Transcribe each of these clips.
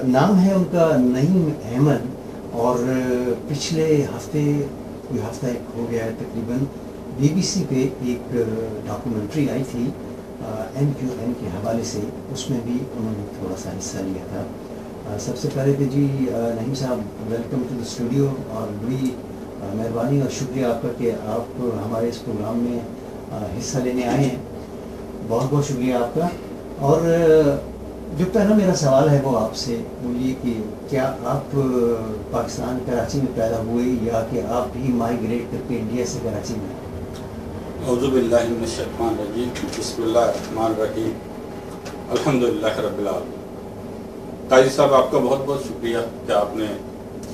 नाम है उनका नईम अहमद, और पिछले हफ्ते कोई हफ्ता एक हो गया है तकरीबन, BBC पे एक डॉक्यूमेंट्री आई थी MQM के हवाले से, उसमें भी उन्होंने थोड़ा सा हिस्सा लिया था। सबसे पहले तो जी नईम साहब, वेलकम टू द स्टूडियो, और बड़ी मेहरबानी और शुक्रिया आपका कि आप हमारे इस प्रोग्राम में हिस्सा लेने आए हैं, बहुत बहुत शुक्रिया आपका। और जो पहला मेरा सवाल है वो आपसे, वो ये कि क्या आप पाकिस्तान कराची में पैदा हुए या कि आप भी माइग्रेट करके इंडिया से कराची में? औज़ुबिल्लाहि मिनश्शैतानिर्रजीम, बिस्मिल्लाहिर्रहमानिर्रहीम, अल्हम्दुलिल्लाहि रब्बिल आलमीन। काजी साहब, आपका बहुत बहुत शुक्रिया कि आपने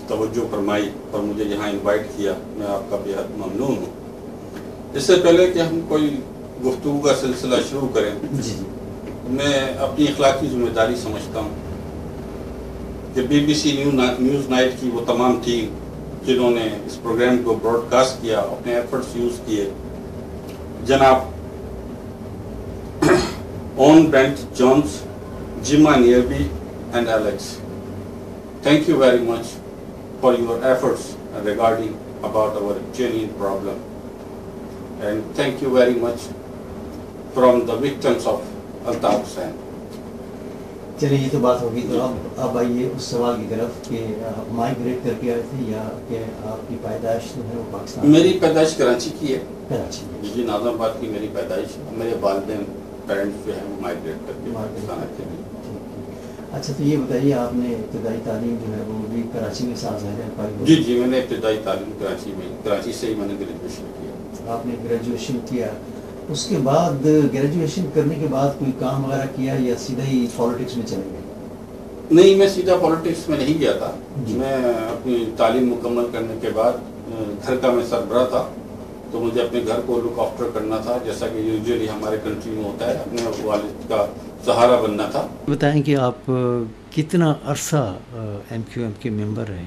तवज्जो फरमाई और मुझे यहाँ इनवाइट किया, मैं आपका बेहद ममनून हूँ। इससे पहले कि हम कोई गुफ्तगू का सिलसिला शुरू करें, मैं अपनी अखलाकी जिम्मेदारी समझता हूँ कि BBC न्यूज़ नाइट की वो तमाम टीम जिन्होंने इस प्रोग्राम को ब्रॉडकास्ट किया, अपने एफर्ट्स यूज़ किए, जनाब ओन ब्रेंट जॉन्स, जिमा nearby and Alex, thank you very much for your efforts regarding about our genuine problem, and thank you very much from the victims of Altaf Hussain. चलिए, ये तो बात होगी, तो अब आइए उस सवाल की तरफ कि आप माइग्रेट करके आए थे या कि आपकी पैदाइश जो है वो पाकिस्तान? मेरी पैदाइश कराची की है। कराची में जी, नाज़माबाद की मेरी पैदाइश है। मेरे वालिदैन पेरेंट्स जो है वो माइग्रेट करके पाकिस्तान आए थे। अच्छा, तो ये बताइए, आपने इब्तदाई तालीम जो है वो भी कराची में साथ ज़ाहिर पाई? जी जी, मैंने इब्तदाई तालीम कराची से ही मैंने ग्रेजुएशन किया। आपने ग्रेजुएशन किया, उसके बाद ग्रेजुएशन करने के बाद कोई काम वगैरह किया या सीधा ही पॉलिटिक्स में चले गए? नहीं, मैं सीधा पॉलिटिक्स में नहीं गया था। मैं अपनी तालीम मुकम्मल करने के बाद घर का मैं सरबराह था, तो मुझे अपने घर को लुक आफ्टर करना था, जैसा कि यूजुअली हमारे कंट्री में होता है, अपने वालिद का सहारा बनना था। बताएं कि आप कितना अरसा MQM के मेंबर रहे?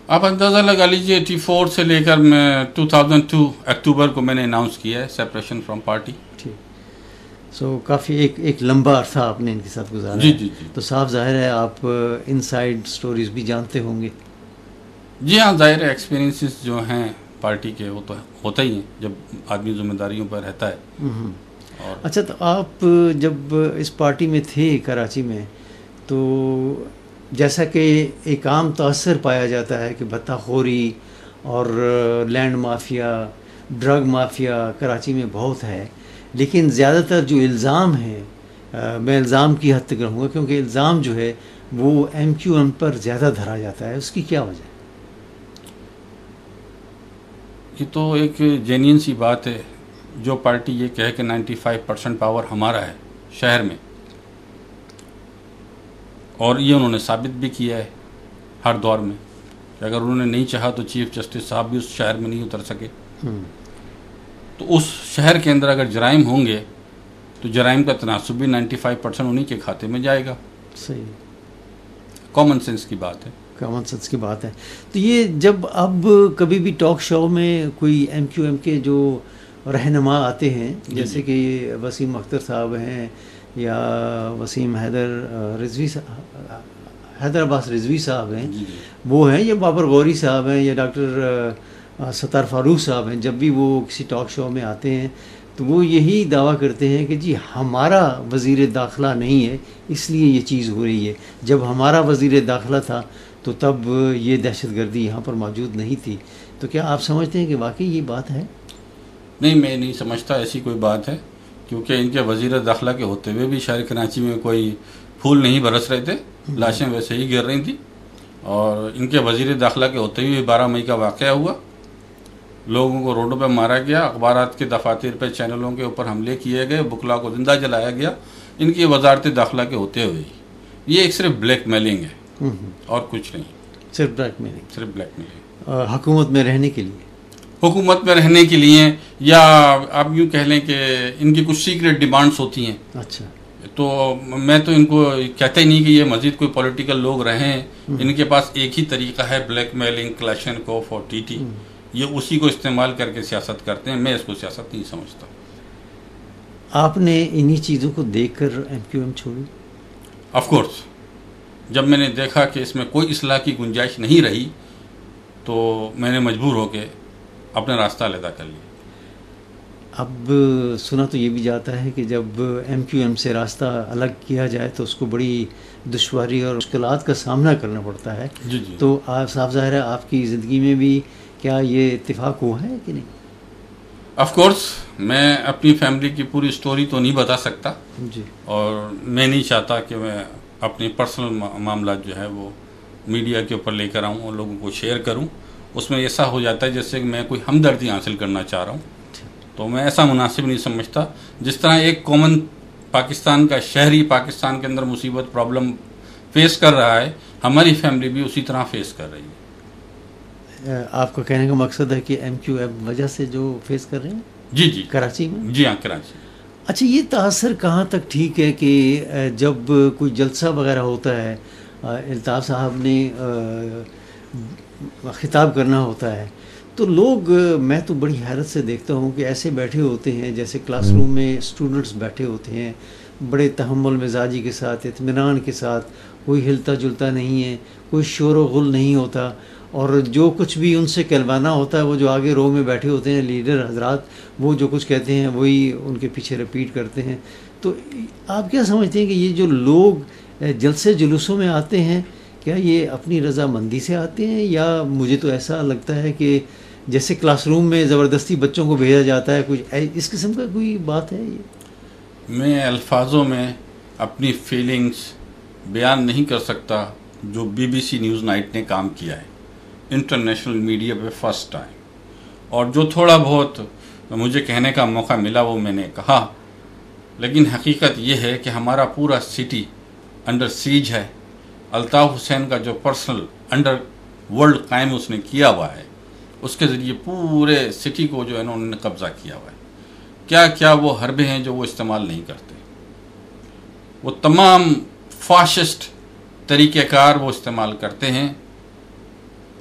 आप अंदाज़ा लगा लीजिए 84 से लेकर मैं 2002 अक्टूबर को मैंने अनाउंस किया है सेपरेशन फ्रॉम पार्टी। ठीक, सो काफ़ी एक लंबा अरसा आपने इनके साथ गुजारा। जी जी जी। तो साफ जाहिर है आप इनसाइड स्टोरीज भी जानते होंगे। जी हाँ, जाहिर है एक्सपीरियंसेस जो हैं पार्टी के वो तो होता ही हैं जब आदमी जिम्मेदारियों पर रहता है। और अच्छा, तो आप जब इस पार्टी में थे कराची में, तो जैसा कि एक आम तअस्सुर पाया जाता है कि भत्ताखोरी और land mafia, drug mafia Karachi में बहुत है, लेकिन ज़्यादातर जो इल्ज़ाम है, मैं इल्ज़ाम की हद तक रहूँगा क्योंकि इल्ज़ाम जो है वो MQM पर ज़्यादा धरा जाता है, उसकी क्या वजह है? ये तो एक जेन्युइन सी बात है। जो पार्टी ये कहे कि 95% पावर हमारा है शहर में, और ये उन्होंने साबित भी किया है हर दौर में कि अगर उन्होंने नहीं चाहा तो चीफ जस्टिस साहब भी उस शहर में नहीं उतर सके। तो उस शहर के अंदर अगर जराइम होंगे तो जराइम का तनासुब भी 95% उन्हीं के खाते में जाएगा। सही, कॉमन सेंस की बात है। कॉमन सेंस की बात है। तो ये जब अब कभी भी टॉक शो में कोई MQM के जो रहनुमा आते हैं, जैसे कि वसीम अख्तर साहब हैं या वसीम हैदर अब्बास रिजवी साहब हैं, वो हैं, या बाबर गौरी साहब हैं, या डॉक्टर सत्तार फारूक साहब हैं, जब भी वो किसी टॉक शो में आते हैं तो वो यही दावा करते हैं कि जी हमारा वज़ीर दाखिला नहीं है इसलिए ये चीज़ हो रही है, जब हमारा वज़ीर दाखिला था तो तब ये दहशतगर्दी यहाँ पर मौजूद नहीं थी। तो क्या आप समझते हैं कि वाकई ये बात है? नहीं, मैं नहीं समझता ऐसी कोई बात है, क्योंकि इनके वज़ीर दाखिला के होते हुए भी शहर कराची में कोई फूल नहीं बरस रहे थे, लाशें वैसे ही गिर रही थी। और इनके वज़ीर दाखिला के होते हुए 12 मई का वाक़या हुआ, लोगों को रोडों पर मारा गया, अखबारात के दफातर पर चैनलों के ऊपर हमले किए गए, बुकला को जिंदा जलाया गया, इनकी वजारत दाखिला के होते हुए। ये एक सिर्फ ब्लैक मेलिंग है और कुछ नहीं, सिर्फ ब्लैक मेलिंग, सिर्फ ब्लैक मेलिंग। हुकूमत में रहने के लिए, हुकूमत में रहने के लिए, या आप यूँ कह लें कि इनकी कुछ सीक्रेट डिमांड्स होती हैं। अच्छा, तो मैं तो इनको कहता ही नहीं कि ये मज़ीद कोई पॉलिटिकल लोग रहें। इनके पास एक ही तरीका है, ब्लैक मेलिंग, क्लैशनकोफ और TT, ये उसी को इस्तेमाल करके सियासत करते हैं। मैं इसको सियासत नहीं समझता। आपने इन्हीं चीज़ों को देखकर MQM छोड़ी? ऑफ कोर्स, جب میں نے دیکھا کہ اس میں کوئی اصلاح کی گنجائش نہیں رہی تو میں نے مجبور ہو کے اپنا راستہ علیحدہ کر لیا. اب سنا تو یہ بھی جاتا ہے کہ جب ایم کیو ایم سے راستہ الگ کیا جائے تو اس کو بڑی دشواری اور مشکلات کا سامنا کرنا پڑتا ہے. جی جی. تو صاف ظاہر ہے آپ کی زندگی میں بھی کیا یہ اتفاق ہوا ہے کہ نہیں؟ آف کورس میں اپنی فیملی کی پوری سٹوری تو نہیں بتا سکتا جی. اور میں نہیں چاہتا کہ میں اپنی پرسنل معاملات جو ہے وہ میڈیا کے اوپر لے کر آؤں اور لوگوں کو شیئر کروں. اس میں ایسا ہو جاتا ہے جیسے کہ میں کوئی ہمدردی حاصل کرنا چاہ رہا ہوں. تو میں ایسا مناسب نہیں سمجھتا. جس طرح ایک کامن پاکستان کا شہری پاکستان کے اندر مصیبت پرابلم فیس کر رہا ہے، ہماری فیملی بھی اسی طرح فیس کر رہی ہے. آپ کا کہنے کا مقصد ہے کہ ایم کیو ایم وجہ سے جو فیس کر رہے ہیں؟ جی جی. کراچی میں؟ جی ہاں، کراچی. اچھا، یہ تاثر کہاں تک ٹھیک ہے کہ جب کوئی جلسہ وغیرہ ہوتا ہے، الطاف صاحب نے خطاب کرنا ہوتا ہے تو لوگ، میں تو بڑی حیرت سے دیکھتا ہوں کہ ایسے بیٹھے ہوتے ہیں جیسے کلاس روم میں اسٹوڈنٹس بیٹھے ہوتے ہیں، بڑے تحمل مزاجی کے ساتھ، اطمینان کے ساتھ، کوئی ہلتا جلتا نہیں ہے، کوئی شور و غل نہیں ہوتا، اور جو کچھ بھی ان سے کہلوانا ہوتا ہے وہ جو آگے رو میں بیٹھے ہوتے ہیں لیڈر حضرات، وہ جو کچھ کہتے ہیں وہی ان کے پیچھے رپیٹ کرتے ہیں. تو آپ کیا سمجھتے ہیں کہ یہ جو لوگ جلسے جلوسوں میں آتے ہیں، کیا یہ اپنی رضامندی سے آتے ہیں، یا مجھے تو ایسا لگتا ہے کہ جیسے کلاس روم میں زبردستی بچوں کو بھیجا جاتا ہے، کچھ اس قسم کا کوئی بات ہے؟ یہ میں الفاظوں میں اپنی فیلنگز بیان نہیں کر سکتا جو B B C Newsnight نے کام کیا ہے انٹرنیشنل میڈیا پہ فرسٹ ٹائم، اور جو تھوڑا بہت مجھے کہنے کا موقع ملا وہ میں نے کہا. لیکن حقیقت یہ ہے کہ ہمارا پورا سٹی انڈر سیج ہے. الطاف حسین کا جو پرسنل انڈر ورلڈ قائم اس نے کیا ہوا ہے، اس کے ذریعے پورے سٹی کو جو ہے انہوں نے قبضہ کیا ہوا ہے. کیا کیا وہ حربے ہیں جو وہ استعمال نہیں کرتے، وہ تمام فاشسٹ طریقہ کار وہ استعمال کرتے ہیں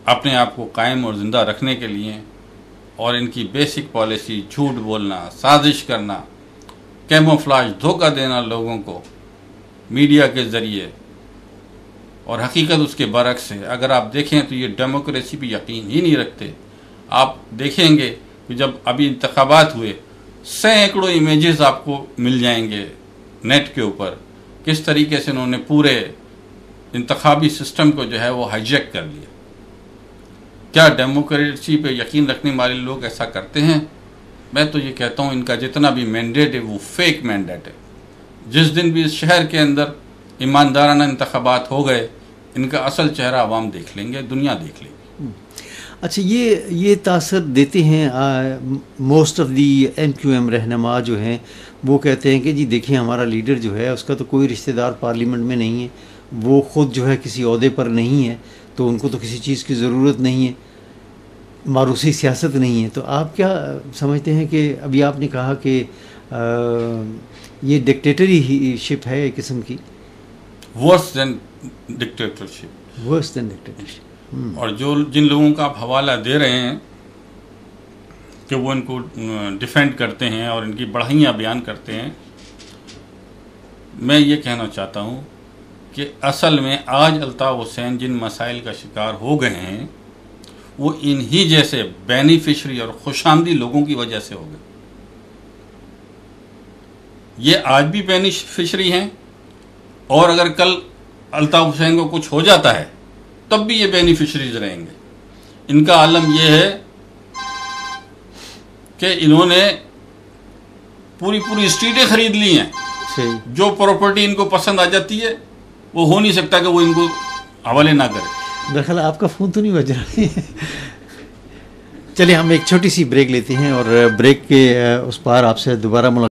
اپنے آپ کو قائم اور زندہ رکھنے کے لیے. اور ان کی بیسک پالیسی جھوٹ بولنا، سازش کرنا، کیموفلاج، دھوکہ دینا لوگوں کو میڈیا کے ذریعے، اور حقیقت اس کے برعکس ہے. اگر آپ دیکھیں تو یہ ڈیموکریسی پہ یقین ہی نہیں رکھتے. آپ دیکھیں گے کہ جب ابھی انتخابات ہوئے سینکڑوں امیجز آپ کو مل جائیں گے نیٹ کے اوپر، کس طریقے سے انہوں نے پورے انتخابی سسٹم کو جو ہے وہ ہائی جیک کر لیا. کیا ڈیموکریسی پہ یقین رکھنے والے لوگ ایسا کرتے ہیں؟ میں تو یہ کہتا ہوں ان کا جتنا بھی مینڈیٹ ہے وہ فیک مینڈیٹ ہے. جس دن بھی اس شہر کے اندر ایماندارانہ انتخابات ہو گئے، ان کا اصل چہرہ عوام دیکھ لیں گے، دنیا دیکھ لے گی. اچھا، یہ تاثر دیتے ہیں most of the M Q M رہنما جو ہیں، وہ کہتے ہیں کہ جی دیکھیں ہمارا لیڈر جو ہے اس کا تو کوئی رشتہ دار پارلیمنٹ میں نہیں ہے، وہ خود جو ہے کسی عہدے پر نہیں ہے، تو ان کو تو کسی چیز کی ضرورت نہیں ہے، موروثی سیاست نہیں ہے. تو آپ کیا سمجھتے ہیں کہ ابھی آپ نے کہا کہ یہ ڈکٹیٹری شپ ہے ایک قسم کی؟ ورس دین ڈکٹیٹرشپ. ورس دین ڈکٹیٹرشپ. اور جن لوگوں کا آپ حوالہ دے رہے ہیں کہ وہ ان کو ڈیفینڈ کرتے ہیں اور ان کی بڑھائیاں بیان کرتے ہیں، میں یہ کہنا چاہتا ہوں کہ اصل میں آج الطاف حسین جن مسائل کا شکار ہو گئے ہیں وہ انہی جیسے بینیفیشری اور خوش آمدی لوگوں کی وجہ سے ہو گئے. یہ آج بھی بینیفیشری ہیں، اور اگر کل الطاف حسین کو کچھ ہو جاتا ہے تب بھی یہ بینیفیشریز رہیں گے. ان کا عالم یہ ہے کہ انہوں نے پوری اسٹریٹیں خرید لی ہیں. جو پراپرٹی ان کو پسند آ جاتی ہے وہ ہو نہیں سکتا کہ وہ ان کو حوالے نہ کرے. دراصل آپ کا فون تو نہیں بج رہا ہے. چلیے ہم ایک چھوٹی سی بریک لیتے ہیں اور بریک کے اس پار آپ سے دوبارہ ملاقات